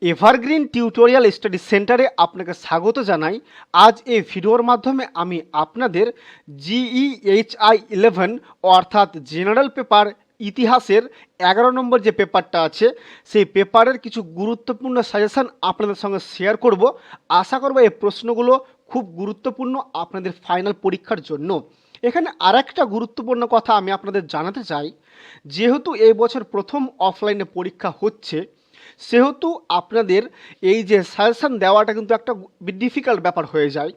Evergreen tutorial study সেন্টারে আপনাকে স্বাগত জানাই। আজ এই ভিডিওর মাধ্যমে আমি আপনাদের GEHI 11 অর্থাৎ জেনারেল পেপার ইতিহাসের 11 নম্বর যে পেপারটা আছে সেই পেপারের কিছু গুরুত্বপূর্ণ সাজেশন আপনাদের সঙ্গে শেয়ার করব। আশা করব এই প্রশ্নগুলো খুব গুরুত্বপূর্ণ আপনাদের ফাইনাল পরীক্ষার জন্য। এখানে আরেকটা গুরুত্বপূর্ণ কথা আমি আপনাদের জানাতে চাই, যেহেতু এই বছর প্রথম অফলাইনে পরীক্ষা হচ্ছে, সেহেতু আপনাদের এই যে সাজেশান দেওয়াটা কিন্তু একটা ডিফিকাল্ট ব্যাপার হয়ে যায়।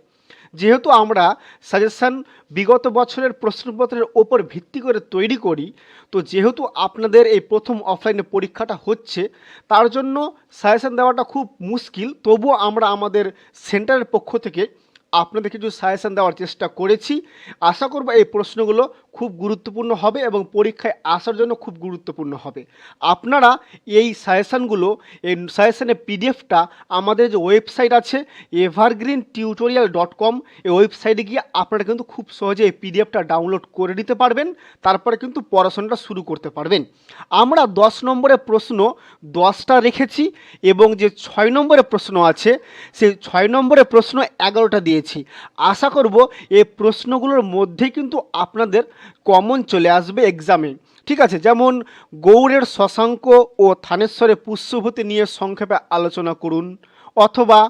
যেহেতু আমরা সাজেশান বিগত বছরের প্রশ্নপত্রের ওপর ভিত্তি করে তৈরি করি, তো যেহেতু আপনাদের এই প্রথম অফলাইনে পরীক্ষাটা হচ্ছে, তার জন্য সাজেশান দেওয়াটা খুব মুশকিল। তবুও আমরা আমাদের সেন্টারের পক্ষ থেকে আপনাদের কিছু সাজেশান দেওয়ার চেষ্টা করেছি। আশা করব এই প্রশ্নগুলো খুব গুরুত্বপূর্ণ হবে এবং পরীক্ষায় আসার জন্য খুব গুরুত্বপূর্ণ হবে। আপনারা এই সাজেশানগুলো, এই সাজেশানের পিডিএফটা আমাদের যে ওয়েবসাইট আছে evergreentutorial.com, এই ওয়েবসাইটে গিয়ে আপনারা কিন্তু খুব সহজে এই পিডিএফটা ডাউনলোড করে নিতে পারবেন। তারপরে কিন্তু পড়াশোনাটা শুরু করতে পারবেন। আমরা 10 নম্বরের প্রশ্ন 10টা রেখেছি এবং যে 6 নম্বরের প্রশ্ন আছে সেই 6 নম্বরের প্রশ্ন 11টা দিয়েছি। আশা করব এই প্রশ্নগুলোর মধ্যে কিন্তু আপনাদের কমন চলে আসবে এক্সামে। ঠিক আছে, যেমন গৌড়ের শশাঙ্ক ও থানেশ্বরের পুষ্যভূতি নিয়ে সংক্ষেপে আলোচনা করুন, অথবা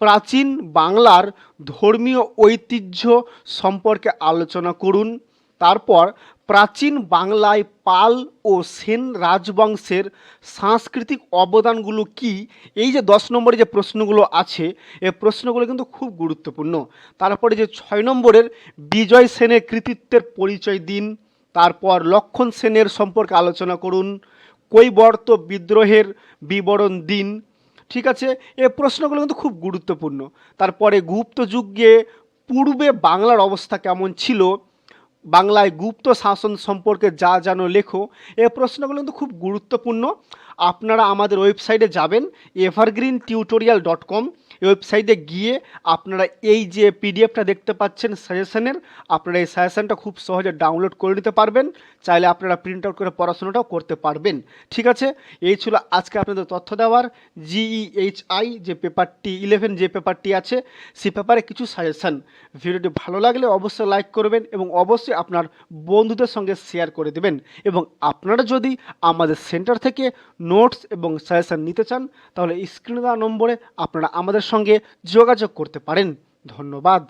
প্রাচীন বাংলার ধর্মীয় ঐতিহ্য সম্পর্কে আলোচনা করুন। তারপর প্রাচীন বাংলায় পাল ও সেন রাজবংশের সাংস্কৃতিক অবদানগুলো কি। এই যে 10 নম্বরে যে প্রশ্নগুলো আছে, এই প্রশ্নগুলো কিন্তু খুব গুরুত্বপূর্ণ। তারপরে যে 6 নম্বরের বিজয় সেনের কৃতিত্বের পরিচয় দিন। তারপর লক্ষণ সেনের সম্পর্কে আলোচনা করুন। কৈবর্ত বিদ্রোহের বিবরণ দিন। ঠিক আছে, এই প্রশ্নগুলো কিন্তু খুব গুরুত্বপূর্ণ। তারপরে গুপ্ত যুগে পূর্বে বাংলার অবস্থা কেমন ছিল, বাংলায় গুপ্ত শাসন সম্পর্কে যা জানো লেখো। এই প্রশ্নগুলো কিন্তু খুব গুরুত্বপূর্ণ। আপনারা আমাদের ওয়েবসাইটে যাবেন evergreentutorial.com, এই ওয়েবসাইটে গিয়ে আপনারা এই যে পিডিএফটা দেখতে পাচ্ছেন সাজেশনের, আপনারা এই সাজেশনটা খুব সহজে ডাউনলোড করে নিতে পারবেন। চাইলে আপনারা প্রিন্ট আউট করে পড়াশোনাটাও করতে পারবেন। ঠিক আছে, এই ছিল আজকে আপনাদের তথ্য দেওয়ার। GEHI যে পেপারটি 11 যে পেপারটি আছে সেই পেপারে কিছু সাজেশন। ভিডিওটি ভালো লাগলে অবশ্যই লাইক করবেন এবং অবশ্যই আপনার বন্ধুদের সঙ্গে শেয়ার করে দেবেন। এবং আপনারা যদি আমাদের সেন্টার থেকে নোটস এবং সাজেশন নিতে চান, তাহলে স্ক্রিনে দেওয়া নম্বরে আপনারা আমাদের সঙ্গে যোগাযোগ করতে পারেন। ধন্যবাদ।